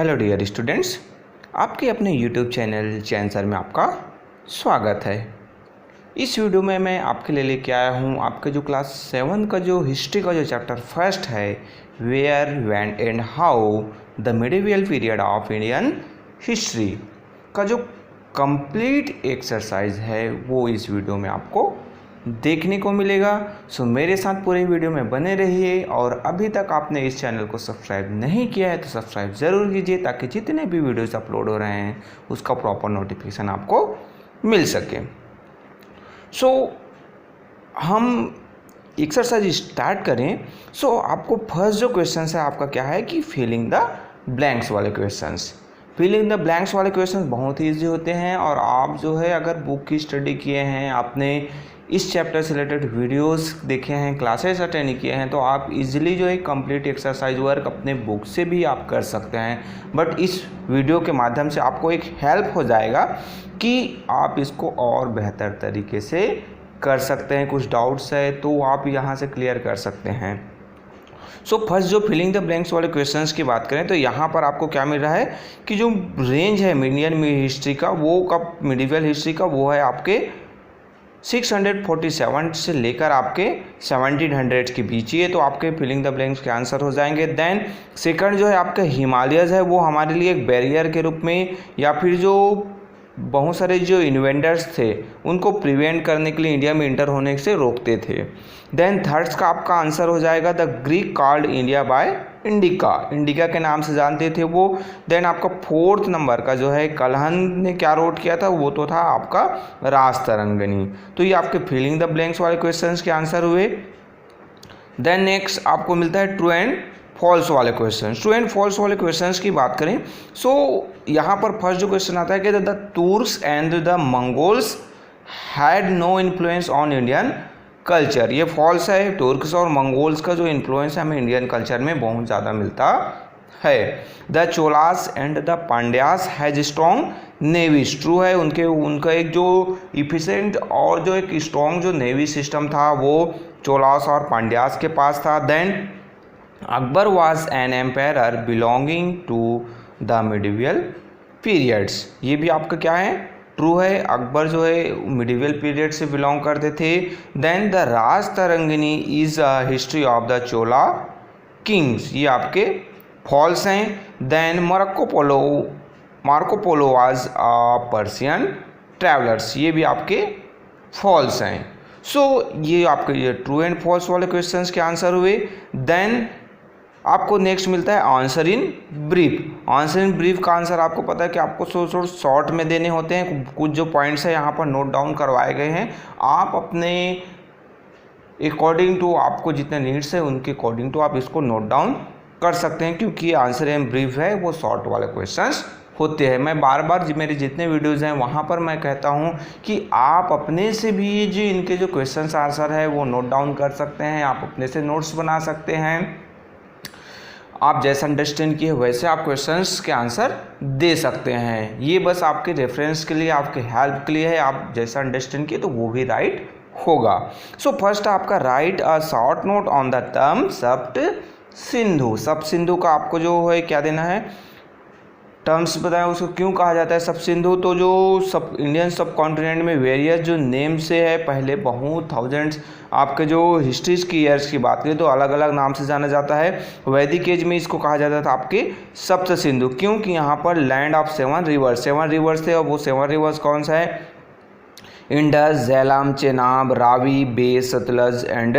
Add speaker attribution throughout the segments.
Speaker 1: Hello dear students, आपके अपने YouTube channel चैंसर में आपका स्वागत है। इस वीडियो में मैं आपके लिए लेके आया हूँ आपके जो क्लास 7 का जो हिस्ट्री का जो चैप्टर फर्स्ट है, where when and how the medieval period of Indian history का जो कंप्लीट एक्सरसाइज है वो इस वीडियो में आपको देखने को मिलेगा। सो मेरे साथ पूरे वीडियो में बने रहिए और अभी तक आपने इस चैनल को सब्सक्राइब नहीं किया है तो सब्सक्राइब ज़रूर कीजिए ताकि जितने भी वीडियोस अपलोड हो रहे हैं उसका प्रॉपर नोटिफिकेशन आपको मिल सके। सो हम एक्सरसाइज स्टार्ट करें। सो आपको फर्स्ट जो क्वेश्चन है आपका क्या है कि फिलिंग द ब्लैंक्स वाले क्वेश्चंस। फिलिंग द ब्लैंक्स वाले क्वेश्चंस बहुत ही ईजी होते हैं और आप जो है अगर बुक की स्टडी किए हैं, आपने इस चैप्टर से रिलेटेड वीडियोस देखे हैं, क्लासेस अटेंड किए हैं तो आप इजीली जो है कंप्लीट एक्सरसाइज वर्क अपने बुक से भी आप कर सकते हैं। बट इस वीडियो के माध्यम से आपको एक हेल्प हो जाएगा कि आप इसको और बेहतर तरीके से कर सकते हैं। कुछ डाउट्स है तो आप यहाँ से क्लियर कर सकते हैं। सो फर्स्ट जो फिलिंग द ब्लैंक्स वाले क्वेश्चंस की बात करें तो यहाँ पर आपको क्या मिल रहा है कि जो रेंज है इंडियन हिस्ट्री का वो कब मिडिवल हिस्ट्री का वो है आपके 647 से लेकर आपके 1700 के बीच ही है, तो आपके फिलिंग द ब्लैंक्स के आंसर हो जाएंगे। देन सेकंड जो है आपका हिमालयस है वो हमारे लिए एक बैरियर के रूप में या फिर जो बहुत सारे जो इन्वेंटर्स थे उनको प्रिवेंट करने के लिए इंडिया में इंटर होने से रोकते थे। देन थर्ड्स का आपका आंसर हो जाएगा the Greek called India by indica, indica के नाम से जानते थे वो। देन आपका फोर्थ नंबर का जो है कलहन ने क्या रोट किया था वो तो था आपका राजतरंगिणी। तो ये आपके फिलिंग द ब्लैंक्स वाले क्वेश्चंस के आंसर हुए। देन नेक्स्ट आपको मिलता है ट्रू एंड फॉल्स वाले क्वेश्चन। ट्रू एंड फॉल्स वाले क्वेश्चंस की बात करें सो यहाँ पर फर्स्ट जो क्वेश्चन आता है कि the Turks and the Mongols had no influence on Indian culture. ये फॉल्स है। तुर्क्स और मंगोल्स का जो इन्फ्लुएंस है हमें इंडियन कल्चर में बहुत ज़्यादा मिलता है। The Cholas and the Pandyas has strong navies. True है, उनका एक जो इफिशिएंट और जो एक स्ट्रॉन्ग जो नेवी सिस्टम था वो चोलास और पांड्यास के पास था। Then Akbar was an empire belonging to the medieval periods. ये भी आपका क्या है, ट्रू है। अकबर जो है मिडिवल पीरियड से बिलोंग करते थे। Then the Rajatarangini is a history of the Chola kings, ये आपके फॉल्स हैं। Then Marco Polo was a Persian travellers, ये भी आपके फॉल्स हैं। सो ये आपके ये ट्रू एंड फॉल्स वाले क्वेश्चंस के आंसर हुए। देन आपको नेक्स्ट मिलता है answer in brief. Answer in brief का आंसर आपको पता है कि आपको शॉर्ट में देने होते हैं। कुछ जो पॉइंट्स है यहाँ पर नोट डाउन करवाए गए हैं, आप अपने अकॉर्डिंग टू आपको जितने नीड्स है उनके अकॉर्डिंग टू आप इसको नोट डाउन कर सकते हैं क्योंकि आंसर इन ब्रीफ है वो शॉर्ट वाले क्वेश्चंस होते हैं। मैं बार बार मेरे जितने वीडियोज़ हैं वहाँ पर मैं कहता हूँ कि आप अपने से भी जो इनके जो क्वेश्चंस आंसर है वो नोट डाउन कर सकते हैं, आप अपने से नोट्स बना सकते हैं। आप जैसा अंडरस्टैंड किए वैसे आप क्वेश्चंस के आंसर दे सकते हैं। ये बस आपके रेफरेंस के लिए, आपके हेल्प के लिए है। आप जैसा अंडरस्टैंड किए तो वो भी राइट होगा। सो फर्स्ट आपका right a short note on the term सप्त सिंधु। सप्त सिंधु का आपको जो है क्या देना है, टर्म्स बताएं उसको क्यों कहा जाता है सब सिंधु। तो जो सब इंडियन सब कॉन्टिनेंट में वेरियस जो नेम से है पहले बहुत थाउजेंड्स आपके जो हिस्ट्रीज की ईयर्स की बात करें तो अलग अलग नाम से जाना जाता है। वैदिक एज में इसको कहा जाता था आपके सप्त सिंधु, क्योंकि यहाँ पर लैंड ऑफ 7 रिवर्स थे और वो 7 रिवर्स कौन सा है, Indus, Jhelum, Chenab, Ravi, base, Sutlej and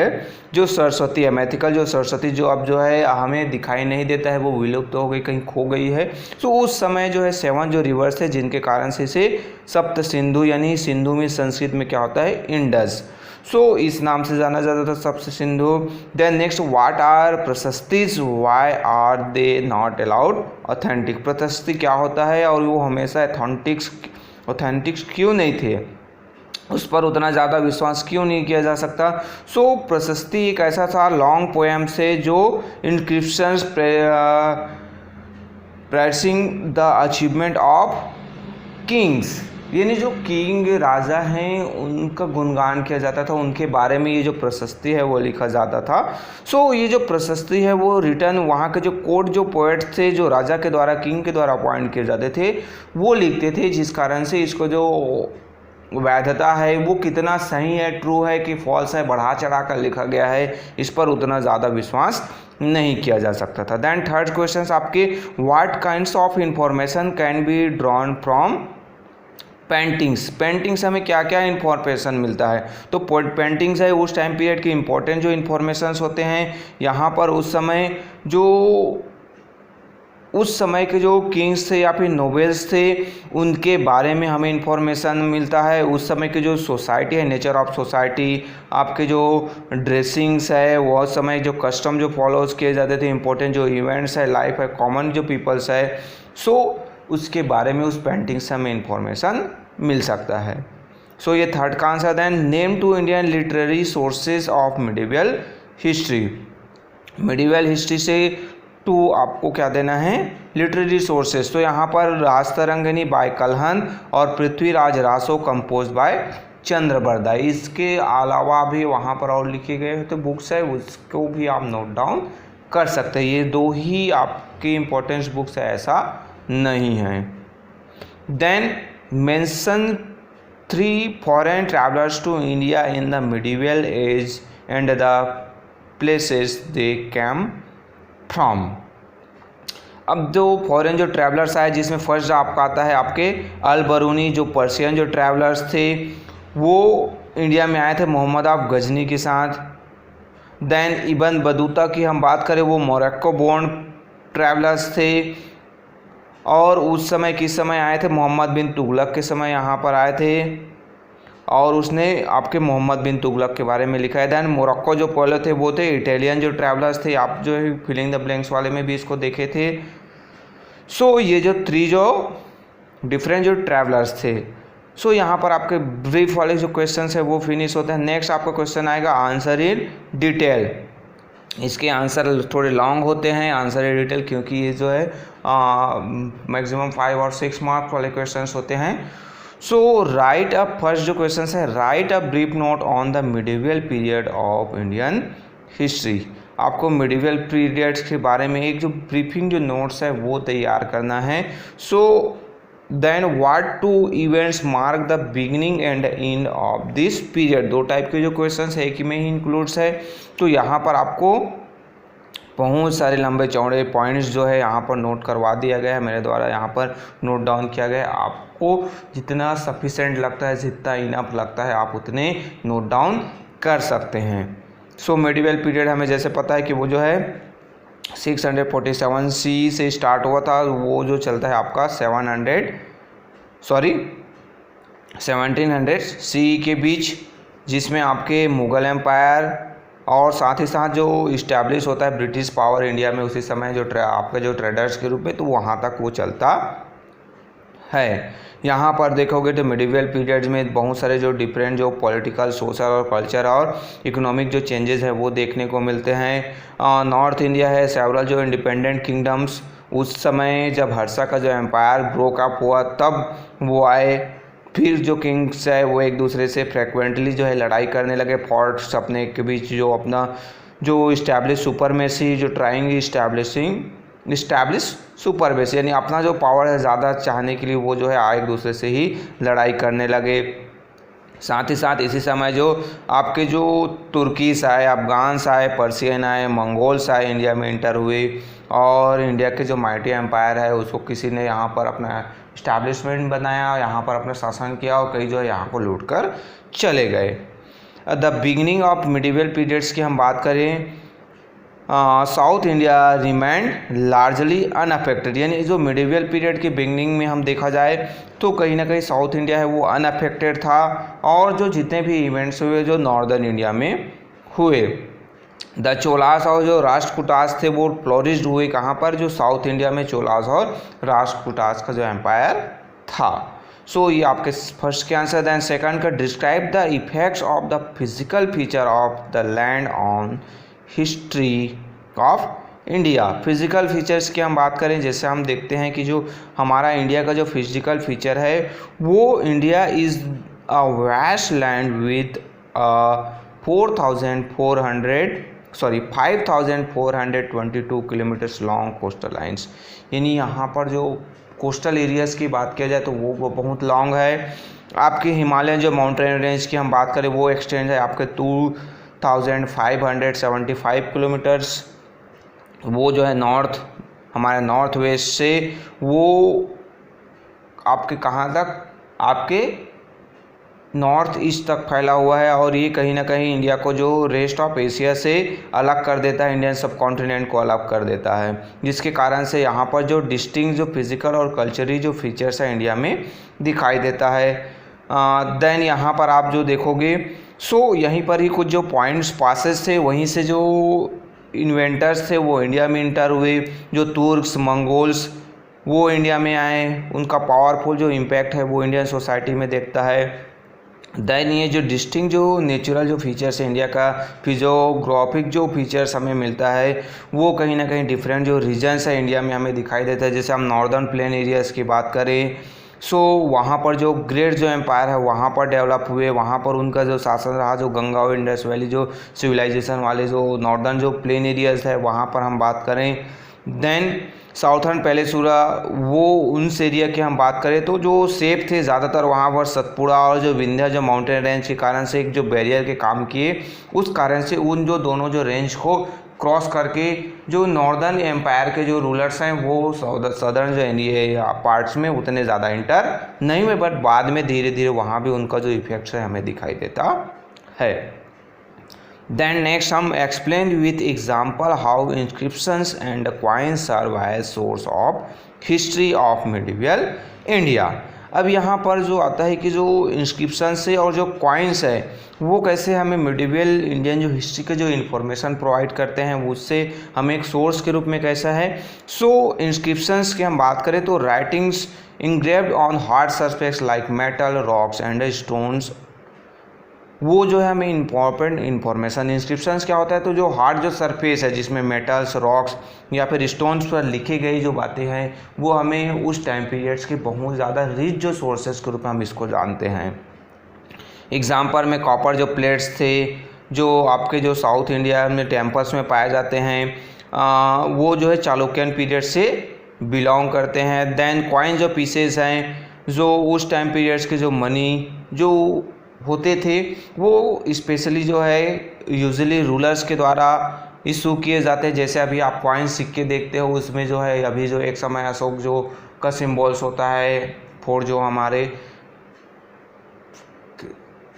Speaker 1: जो सरस्वती है, मैथिकल जो सरस्वती जो अब जो है हमें दिखाई नहीं देता है, वो विलुप्त हो गई, कहीं खो गई है। तो उस समय जो है 7 जो रिवर्स थे जिनके कारण से इसे सप्त सिंधु यानी सिंधु में संस्कृत में क्या होता है इंडस, सो इस नाम से जाना जाता था Sapta Sindhu. Then next what are प्रशस्तिज, why are they not allowed authentic. प्रशस्ति क्या होता है और वो हमेशा ऑथेंटिक्स क्यों नहीं थे, उस पर उतना ज़्यादा विश्वास क्यों नहीं किया जा सकता। सो प्रशस्ति एक ऐसा था लॉन्ग पोएम से जो inscriptions pricing the achievement of Kings, यानी जो किंग राजा हैं उनका गुणगान किया जाता था, उनके बारे में ये जो प्रशस्ति है वो लिखा जाता था। सो ये जो प्रशस्ति है वो रिटर्न वहाँ के जो कोर्ट जो पोएट्स थे, जो राजा के द्वारा, किंग के द्वारा अपॉइंट किए जाते थे, वो लिखते थे, जिस कारण से इसको जो वैधता है वो कितना सही है, ट्रू है कि फॉल्स है, बढ़ा चढ़ा कर लिखा गया है, इस पर उतना ज़्यादा विश्वास नहीं किया जा सकता था। देन थर्ड क्वेश्चन आपके, what kinds of information can be drawn from paintings. Paintings हमें क्या क्या इन्फॉर्मेशन मिलता है, तो पेंटिंग्स है उस टाइम पीरियड के इम्पोर्टेंट जो इन्फॉर्मेशंस होते हैं, यहाँ पर उस समय के जो किंग्स थे या फिर नोबेल्स थे उनके बारे में हमें इंफॉर्मेशन मिलता है। उस समय की जो सोसाइटी है, नेचर ऑफ सोसाइटी, आपके जो ड्रेसिंग्स है, वह समय जो कस्टम जो फॉलोज किए जाते थे, इंपॉर्टेंट जो इवेंट्स है, लाइफ है, कॉमन जो पीपल्स है, सो उसके बारे में उस पेंटिंग से हमें इंफॉर्मेशन मिल सकता है। सो ये थर्ड का answer. Then name two Indian literary sources of medieval history. Medieval history से टू आपको क्या देना है, लिटरेरी सोर्सेज। तो यहाँ पर राजतरंगिणी बाय कलहन और पृथ्वीराज रासो कंपोज बाय चंद्रबरदाई। इसके अलावा भी वहाँ पर और लिखे गए तो बुक्स है, उसको भी आप नोट डाउन कर सकते हैं। ये दो ही आपकी इम्पोर्टेंस बुक्स है, ऐसा नहीं है। Then mention 3 foreign travellers to India in the medieval age and the places they came from. अब जो फॉरेन जो ट्रैवलर्स आए, जिसमें फर्स्ट आपका आता है आपके अल बरूनी, जो पर्शियन जो ट्रैवलर्स थे वो इंडिया में आए थे मोहम्मद ऑफ गजनी के साथ। देन इब्न बतूता की हम बात करें, वो मोरक्को बोर्न ट्रैवलर्स थे और उस समय किस समय आए थे, मोहम्मद बिन तुगलक के समय यहाँ पर आए थे और उसने आपके मोहम्मद बिन तुगलक के बारे में लिखा है। दैन मोरक्को जो पहले थे वो थे इटालियन जो ट्रैवलर्स थे, आप जो है फिलिंग द ब्लैंक्स वाले में भी इसको देखे थे। सो ये जो 3 जो डिफरेंट जो ट्रैवलर्स थे, सो यहाँ पर आपके ब्रीफ वाले जो क्वेश्चन है वो फिनिश होते हैं। नेक्स्ट आपका क्वेश्चन आएगा आंसर इन डिटेल। इसके आंसर थोड़े लॉन्ग होते हैं, आंसर इन डिटेल, क्योंकि ये जो है मैक्सिमम 5 और 6 मार्क्स वाले क्वेश्चन होते हैं। सो राइट अ फर्स्ट जो क्वेश्चन है, right a brief note on the medieval period of Indian history. आपको मिडिवल पीरियड्स के बारे में एक जो ब्रीफिंग जो नोट्स है वो तैयार करना है। So then what two events mark the beginning and end of this period. 2 type के जो क्वेश्चन है एक ही में ही इंक्लूड्स है। तो यहाँ पर आपको बहुत सारे लंबे चौड़े पॉइंट्स जो है यहाँ पर नोट करवा दिया गया है, मेरे द्वारा यहाँ पर नोट डाउन किया गया है। आपको जितना सफिशेंट लगता है, जितना इनफ लगता है, आप उतने नोट डाउन कर सकते हैं। सो मिडिवल पीरियड हमें जैसे पता है कि वो जो है 647 सी से स्टार्ट हुआ था, वो जो चलता है आपका 1700 सी के बीच, जिसमें आपके मुग़ल एम्पायर और साथ ही साथ जो इस्टेब्लिश होता है ब्रिटिश पावर इंडिया में उसी समय जो आपके जो ट्रेडर्स के रूप में, तो वहाँ तक वो चलता है। यहाँ पर देखोगे तो मिडिवल पीरियड्स में बहुत सारे जो डिफरेंट जो पॉलिटिकल, सोशल और कल्चर और इकोनॉमिक जो चेंजेस है वो देखने को मिलते हैं। नॉर्थ इंडिया है, सेवरल जो इंडिपेंडेंट किंगडम्स, उस समय जब हर्षा का जो एम्पायर ब्रोक अप हुआ तब वो आए। फिर जो किंग्स है वो एक दूसरे से फ्रिक्वेंटली जो है लड़ाई करने लगे, फोर्ट्स अपने के बीच जो अपना जो इस्टेब्लिश सुपरमेसी, जो ट्राइंग इस्टेब्लिश सुपरमेसी, यानी अपना जो पावर है ज़्यादा चाहने के लिए वो जो है एक दूसरे से ही लड़ाई करने लगे। साथ ही साथ इसी समय जो आपके जो तुर्कीस आए, अफगान्स आए, पर्शियन आए, मंगोल्स आए, इंडिया में इंटर हुए और इंडिया के जो माइटी एम्पायर है उसको किसी ने यहाँ पर अपना इस्टेब्लिशमेंट बनाया, यहाँ पर अपना शासन किया और कई जो है यहाँ को लूट कर चले गए। The beginning of medieval periods की हम बात करें, south India remained largely unaffected, यानी जो मिडिवल पीरियड की बिगनिंग में हम देखा जाए तो कहीं ना कहीं साउथ इंडिया है वो अनअफेक्टेड था और जो जितने भी इवेंट्स हुए जो नॉर्दर्न इंडिया में हुए। द चोलास और जो राष्ट्रकूटास थे वो फ्लोरिश्ड हुए कहाँ पर, जो साउथ इंडिया में चोलास और राष्ट्रकूटास का जो एम्पायर था। सो ये आपके फर्स्ट के आंसर। दैन सेकंड का, describe the effects of the physical feature of the land on history of India. Physical features की हम बात करें, जैसे हम देखते हैं कि जो हमारा इंडिया का जो फिजिकल फीचर है वो India is a vast land with 5422 kilometres long coastal lines. यानी यहाँ पर जो कोस्टल एरियाज़ की बात किया जाए तो वो बहुत लॉन्ग है। आपके हिमालयन जो माउंटेन रेंज की हम बात करें वो एक्सटेंड है आपके 2575 किलोमीटर्स। वो जो है नॉर्थ, हमारे नॉर्थ वेस्ट से वो आपके कहाँ तक, आपके नॉर्थ ईस्ट तक फैला हुआ है, और ये कहीं ना कहीं इंडिया को जो रेस्ट ऑफ एशिया से अलग कर देता है, इंडियन सब कॉन्टिनेंट को अलग कर देता है, जिसके कारण से यहाँ पर जो डिस्टिंक्ट जो फिजिकल और कल्चरली जो फीचर्स है इंडिया में दिखाई देता है। देन यहाँ पर आप जो देखोगे यहीं पर ही कुछ जो पॉइंट्स पासेस थे, वहीं से जो इन्वेंटर्स थे वो इंडिया में इंटर हुए। जो तुर्क्स मंगोल्स वो इंडिया में आए, उनका पावरफुल जो इम्पैक्ट है वो इंडियन सोसाइटी में देखता है। देन ये जो डिस्टिंक्ट जो नेचुरल जो फीचर्स है इंडिया का, फिजियोग्राफिक जो फीचर्स हमें मिलता है वो कहीं ना कहीं डिफरेंट जो रीजन्स है इंडिया में हमें दिखाई देता है। जैसे हम नॉर्दर्न प्लेन एरियाज़ की बात करें वहाँ पर जो ग्रेट जो एम्पायर है वहाँ पर डेवलप हुए, वहाँ पर उनका जो शासन रहा, जो गंगा और इंडस वैली जो सिविलाइजेशन वाले जो नॉर्दर्न जो प्लेन एरियाज़ है वहाँ पर हम बात करें। देन साउथर्न पेनिनसुला वो उस एरिया की हम बात करें तो जो सेफ थे ज़्यादातर वहाँ पर सतपुड़ा और जो विंध्या जो माउंटेन रेंज के कारण से एक जो बैरियर के काम किए, उस कारण से उन जो दोनों जो रेंज को क्रॉस करके जो नॉर्दर्न एम्पायर के जो रूलर्स हैं वो सदर्न जो ये पार्ट्स में उतने ज़्यादा इंटर नहीं हुए, बट बाद में धीरे धीरे वहाँ भी उनका जो इफेक्ट्स है हमें दिखाई देता है। देन नेक्स्ट हम explain with example how inscriptions and coins serve as source of history of medieval India. अब यहाँ पर जो आता है कि जो इंस्क्रिप्शंस है और जो क्वाइंस है वो कैसे हमें मिडिवल इंडियन जो हिस्ट्री के जो इन्फॉर्मेशन प्रोवाइड करते हैं वो उससे हमें एक सोर्स के रूप में कैसा है। इंस्क्रिप्शंस की हम बात करें तो writings engraved on hard surface like metal rocks and stones, वो जो है हमें इम्पॉर्टेंट इन्फॉर्मेशन। इंस्क्रिप्शंस क्या होता है तो जो हार्ड जो सरफेस है जिसमें मेटल्स रॉक्स या फिर स्टोन्स पर लिखी गई जो बातें हैं वो हमें उस टाइम पीरियड्स के बहुत ज़्यादा रिच जो सोर्सेज के रूप में हम इसको जानते हैं। एग्जाम्पल में कॉपर जो प्लेट्स थे जो आपके जो साउथ इंडिया में टेम्पल्स में पाए जाते हैं वो जो है चालुक्यन पीरियड से बिलोंग करते हैं। देन कॉइन जो पीसेस हैं जो उस टाइम पीरियड्स के जो मनी जो होते थे वो स्पेशली जो है यूजुअली रूलर्स के द्वारा इशू किए जाते हैं। जैसे अभी आप कॉइन सिक्के देखते हो उसमें जो है अभी जो एक समय अशोक जो का सिम्बॉल्स होता है फॉर जो हमारे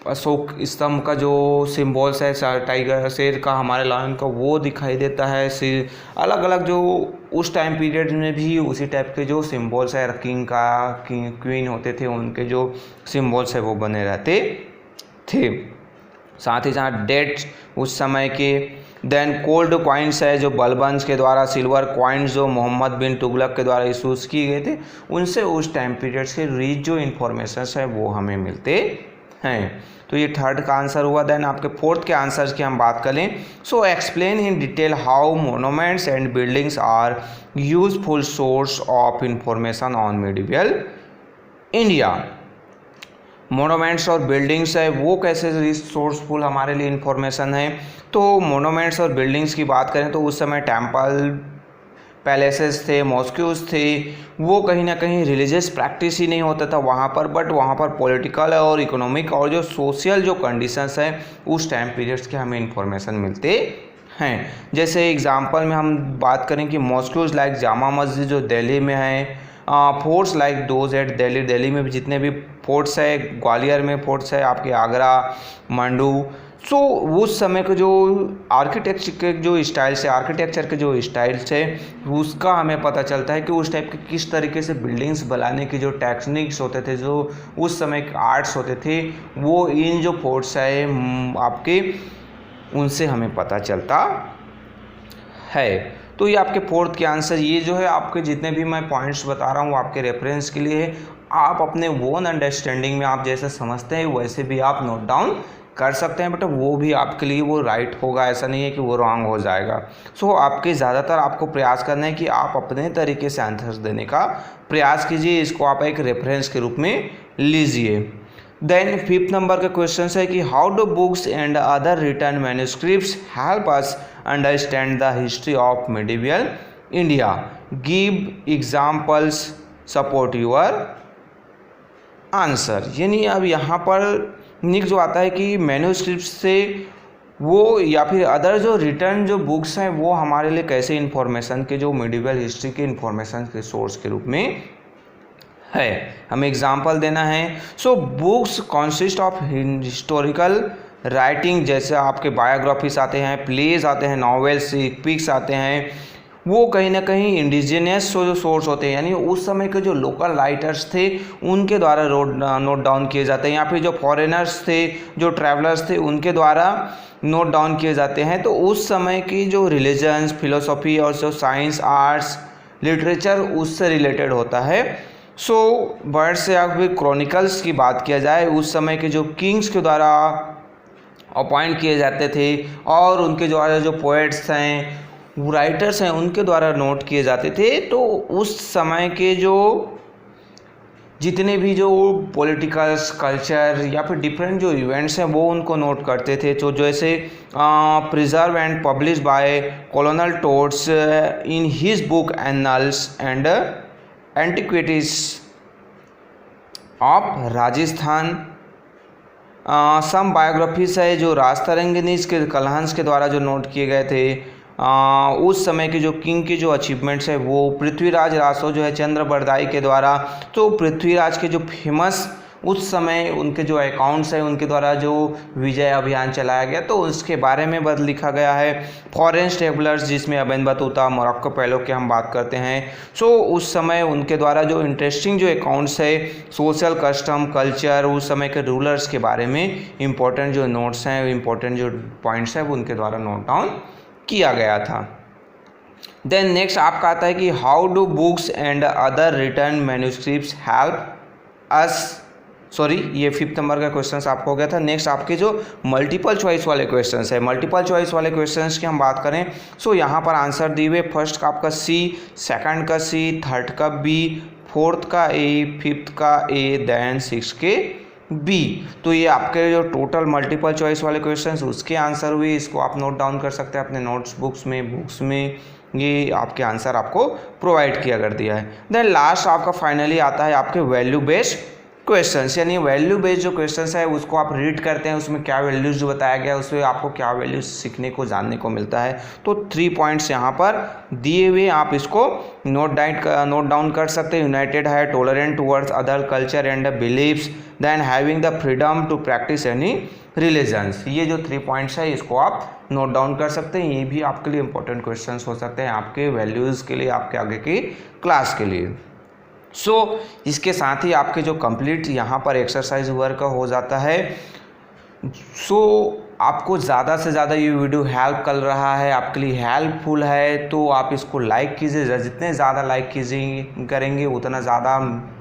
Speaker 1: अशोक स्तंभ का जो सिम्बॉल्स है टाइगर शेर का हमारे लायन का वो दिखाई देता है। अलग अलग जो उस टाइम पीरियड में भी उसी टाइप के जो सिम्बॉल्स है किंग का क्वीन होते थे उनके जो सिम्बॉल्स है वो बने रहते थे। साथ ही साथ डेट्स उस समय के। देन कोल्ड कॉइन्स है जो बलबंस के द्वारा, सिल्वर कॉइन्स जो मोहम्मद बिन तुगलक के द्वारा इशूज़ किए गए थे उनसे उस टाइम पीरियड से रिच जो इन्फॉर्मेशन है वो हमें मिलते हैं। तो ये थर्ड का आंसर हुआ। देन आपके फोर्थ के आंसर की हम बात करें explain in detail how monuments and buildings are useful source of information on medieval India. Monuments और बिल्डिंग्स है वो कैसे रिसोर्सफुल हमारे लिए इंफॉर्मेशन है। तो मोनूमेंट्स और बिल्डिंग्स की बात करें तो उस समय टेम्पल पैलेसेस थे, मॉस्क्यूज थे, वो कहीं ना कहीं रिलीजियस प्रैक्टिस ही नहीं होता था वहाँ पर, बट वहाँ पर पॉलिटिकल और इकोनॉमिक और जो सोशल जो कंडीशंस हैं उस टाइम पीरियड्स के हमें इंफॉर्मेशन मिलते हैं। जैसे एग्जांपल में हम बात करें कि मॉस्क्यूज लाइक जामा मस्जिद जो दिल्ली में है, forts like those at Delhi, Delhi में भी जितने भी फोर्ट्स है, ग्वालियर में फोर्ट्स है, आपके आगरा, मंडू। उस समय के जो आर्किटेक्चर के जो स्टाइल्स है, आर्किटेक्चर के जो स्टाइल्स है उसका हमें पता चलता है कि उस टाइप के किस तरीके से बिल्डिंग्स बनाने के जो टेक्निक्स होते थे, जो उस समय के आर्ट्स होते थे वो इन जो फोर्ट्स है आपके उनसे हमें पता चलता है। तो ये आपके फोर्थ के आंसर। ये जो है आपके जितने भी मैं पॉइंट्स बता रहा हूँ आपके रेफरेंस के लिए है, आप अपने ओन अंडरस्टैंडिंग में आप जैसे समझते हैं वैसे भी आप नोट डाउन कर सकते हैं, बट वो भी आपके लिए वो राइट होगा, ऐसा नहीं है कि वो रॉन्ग हो जाएगा। सो आपके ज़्यादातर आपको प्रयास करना है कि आप अपने तरीके से आंसर्स देने का प्रयास कीजिए, इसको आप एक रेफरेंस के रूप में लीजिए। देन 5th नंबर का क्वेश्चन है कि how do books and other written manuscripts help us understand the history of medieval India, give examples, support your answer. यानी अब यहाँ पर निक जो आता है कि मैन्युस्क्रिप्ट से वो या फिर अदर जो रिटर्न जो बुक्स हैं वो हमारे लिए कैसे इन्फॉर्मेशन के जो मिडिवल हिस्ट्री के इन्फॉर्मेशन के सोर्स के रूप में है, हमें एग्जांपल देना है। So books consist of historical writing, जैसे आपके बायोग्राफीज आते हैं, प्लेज आते हैं, नॉवेल्स, पिक्स आते हैं, वो कहीं ना कहीं इंडिजिनियस जो सोर्स होते हैं, यानी उस समय के जो लोकल राइटर्स थे उनके द्वारा नोट डाउन किए जाते हैं, या फिर जो फॉरेनर्स थे, जो ट्रैवलर्स थे, उनके द्वारा नोट डाउन किए जाते हैं। तो उस समय की जो रिलीजन्स, फिलोसॉफी और जो साइंस, आर्ट्स, लिटरेचर उससे रिलेटेड होता है। सो वर्ड से या फिर क्रॉनिकल्स की बात किया जाए, उस समय के जो किंग्स के द्वारा अपॉइंट किए जाते थे और उनके द्वारा जो पोएट्स हैं, राइटर्स हैं, उनके द्वारा नोट किए जाते थे। तो उस समय के जो जितने भी जो पॉलिटिकल्स, कल्चर या फिर डिफरेंट जो इवेंट्स हैं वो उनको नोट करते थे। तो जैसे preserve and publish by colonel Tod's in his book annals and antiquities of Rajasthan. Some biographies है जो राजतरंगिनीज के कलहंस के द्वारा जो नोट किए गए थे। उस समय के जो किंग के जो अचीवमेंट्स है वो पृथ्वीराज रासो जो है चंद्रबरदाई के द्वारा, तो पृथ्वीराज के जो फेमस उस समय उनके जो अकाउंट्स हैं उनके द्वारा जो विजय अभियान चलाया गया, तो उसके बारे में बस लिखा गया है। फॉरेन ट्रेवलर्स जिसमें अबेन बतूता, मोरक्को पहलो के हम बात करते हैं। सो उस समय उनके द्वारा जो इंटरेस्टिंग जो अकाउंट्स है, सोशल कस्टम, कल्चर, उस समय के रूलर्स के बारे में इंपॉर्टेंट जो नोट्स हैं, इंपॉर्टेंट जो पॉइंट्स हैं वो उनके द्वारा नोट डाउन किया गया था। देन नेक्स्ट आपका आता है कि how do books and other return manuscripts help us. Sorry, ये 5th नंबर का क्वेश्चन आपको हो गया था। नेक्स्ट आपके जो मल्टीपल चॉइस वाले क्वेश्चंस है, मल्टीपल चॉइस वाले क्वेश्चंस की हम बात करें, सो यहाँ पर आंसर दिए हुए, फर्स्ट का आपका सी, सेकंड का सी, थर्ड का बी, फोर्थ का ए, फिफ्थ का ए, देन 6 के बी। तो ये आपके जो टोटल मल्टीपल चॉइस वाले क्वेश्चंस उसके आंसर हुए, इसको आप नोट डाउन कर सकते हैं अपने नोट्स बुक्स में ये आपके आंसर आपको प्रोवाइड किया कर दिया है। देन लास्ट आपका फाइनली आता है आपके वैल्यू बेस्ड क्वेश्चंस, यानी वैल्यू बेस्ड जो क्वेश्चंस है उसको आप रीड करते हैं, उसमें क्या वैल्यूज जो बताया गया है उसमें आपको क्या वैल्यूज सीखने को, जानने को मिलता है। तो 3 पॉइंट्स यहाँ पर दिए हुए, आप इसको नोट डाउन कर सकते हैं। यूनाइटेड है, tolerant towards other culture and beliefs, then having the freedom to practise any religions. ये जो 3 पॉइंट्स है इसको आप नोट डाउन कर सकते हैं। ये भी आपके लिए इंपॉर्टेंट क्वेश्चंस हो सकते हैं, आपके वैल्यूज़ के लिए, आपके आगे की क्लास के लिए। सो इसके साथ ही आपके जो कंप्लीट यहाँ पर एक्सरसाइज वर्क हो जाता है। सो आपको ज़्यादा से ज़्यादा ये वीडियो हेल्प कर रहा है, आपके लिए हेल्पफुल है, तो आप इसको लाइक कीजिए। जितने ज़्यादा लाइक करेंगे उतना ज़्यादा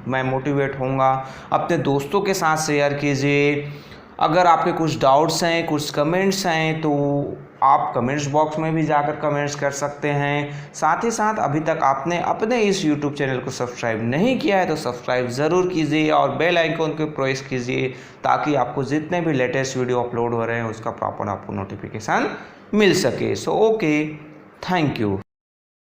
Speaker 1: मैं मोटिवेट होऊंगा। अपने दोस्तों के साथ शेयर कीजिए। अगर आपके कुछ डाउट्स हैं, कुछ कमेंट्स हैं, तो आप कमेंट्स बॉक्स में भी जाकर कमेंट्स कर सकते हैं। साथ ही साथ अभी तक आपने अपने इस यूट्यूब चैनल को सब्सक्राइब नहीं किया है तो सब्सक्राइब ज़रूर कीजिए और बेल आइकन को प्रेस कीजिए, ताकि आपको जितने भी लेटेस्ट वीडियो अपलोड हो रहे हैं उसका प्रॉपर आपको नोटिफिकेशन मिल सके। So okay, thank you.